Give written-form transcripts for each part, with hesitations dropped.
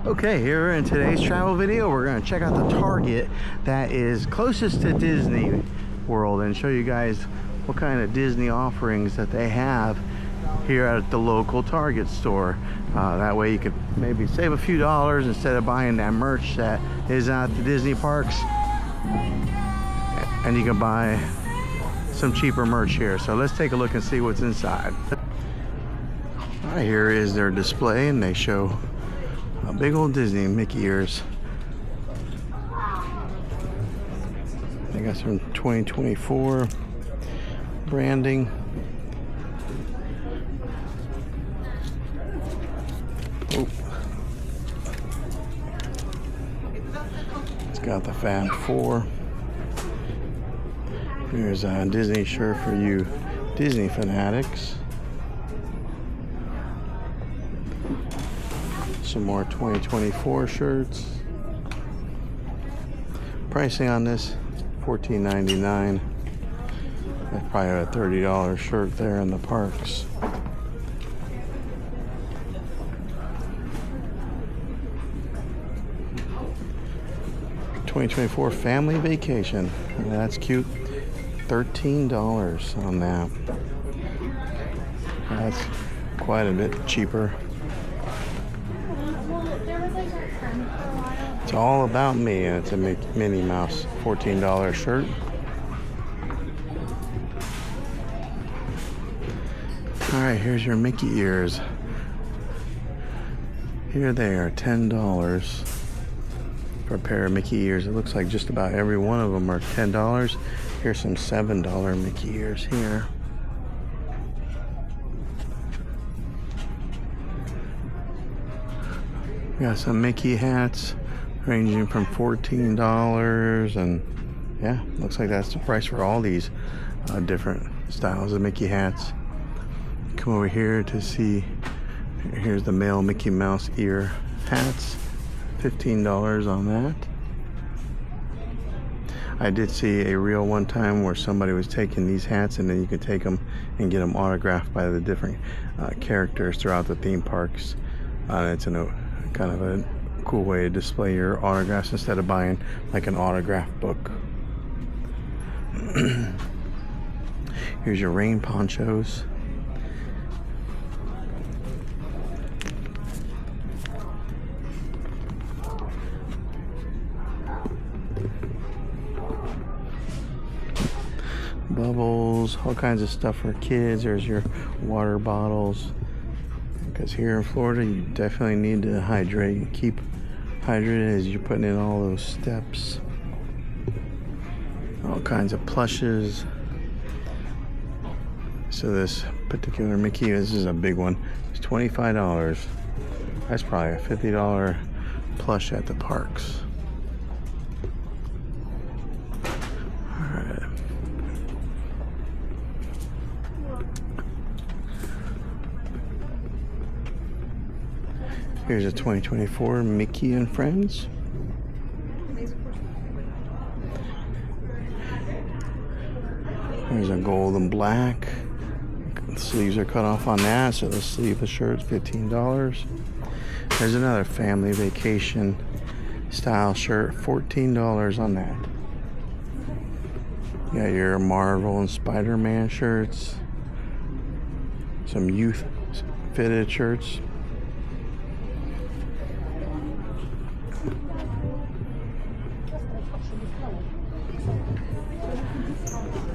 Okay, here in today's travel video, we're going to check out the Target that is closest to Disney World and show you guys what kind of Disney offerings that they have here at the local Target store. That way you could maybe save a few dollars instead of buying that merch that is at the Disney parks. And you can buy some cheaper merch here. So let's take a look and see what's inside. All right, here is their display, and they show a big old Disney Mickey ears. They got some 2024 branding. Oh. It's got the Fab 4. Here's a Disney shirt for you Disney fanatics. Some more 2024 shirts. Pricing on this, $14.99. That's probably a $30 shirt there in the parks. $2024 family vacation. That's cute. $13 on that. That's quite a bit cheaper. It's all about me, and it's a Minnie Mouse $14 shirt. Alright, here's your Mickey ears. Here they are, $10 for a pair of Mickey ears. It looks like just about every one of them are $10. Here's some $7 Mickey ears here. We got some Mickey hats ranging from $14, and yeah, looks like that's the price for all these different styles of Mickey hats. Come over here to see, here's the male Mickey Mouse ear hats, $15 on that. I did see a reel one time where somebody was taking these hats, and then you could take them and get them autographed by the different characters throughout the theme parks. It's kind of a cool way to display your autographs instead of buying like an autograph book. Here's your rain ponchos. Bubbles, all kinds of stuff for kids. There's your water bottles, because here in Florida you definitely need to hydrate. Keep hydrated as you're putting in all those steps. All kinds of plushes. So this particular Mickey, this is a big one, it's $25. That's probably a $50 plush at the parks. Here's a 2024 Mickey and Friends. There's a gold and black. The sleeves are cut off on that, so the sleeveless shirt's $15. There's another family vacation style shirt, $14 on that. You got your Marvel and Spider-Man shirts. Some youth fitted shirts.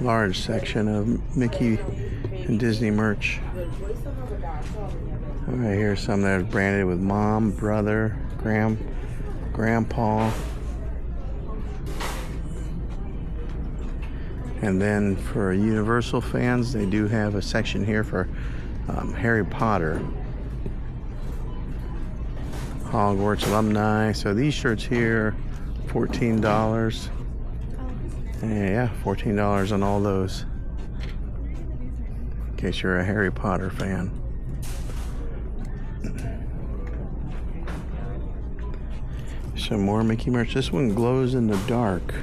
Large section of Mickey and Disney merch. Alright, here's some that are branded with Mom, Brother, Grandpa. And then for Universal fans, they do have a section here for Harry Potter, Hogwarts alumni. So these shirts here, $14. Yeah, $14 on all those, in case you're a Harry Potter fan. Some more Mickey merch. This one glows in the dark,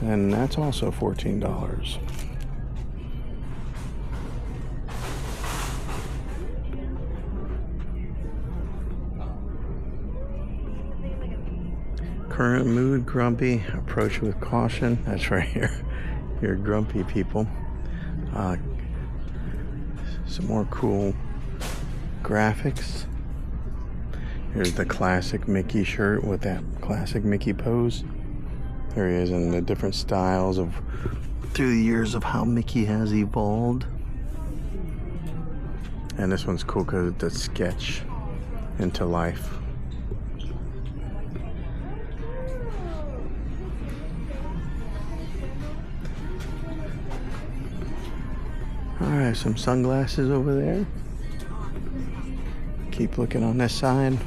and that's also $14. Current mood, grumpy. Approach with caution. That's right here. You're grumpy people. Some more cool graphics. Here's the classic Mickey shirt with that classic Mickey pose. There he is in the different styles of through the years of how Mickey has evolved. And this one's cool because it's a sketch into life. Alright, some sunglasses over there. Keep looking on this side.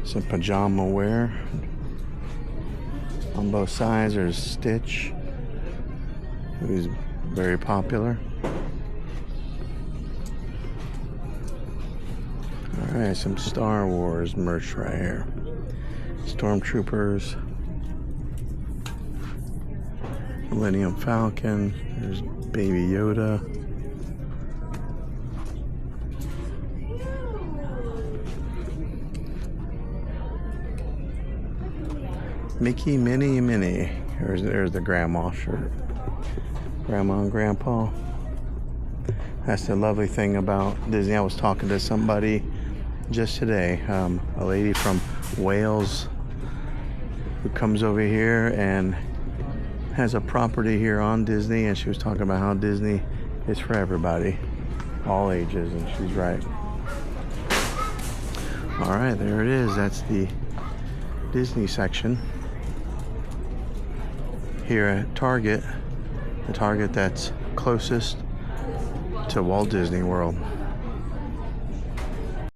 Some pajama wear. On both sides there's Stitch, who's very popular. Alright, some Star Wars merch right here. Stormtroopers. Millennium Falcon. There's Baby Yoda. Mickey, Minnie. There's the grandma shirt. Grandma and Grandpa. That's the lovely thing about Disney. I was talking to somebody just today, a lady from Wales who comes over here and has a property here on Disney, and she was talking about how Disney is for everybody, all ages, and she's right. All right, there it is. That's the Disney section here at Target, the Target that's closest to Walt Disney World.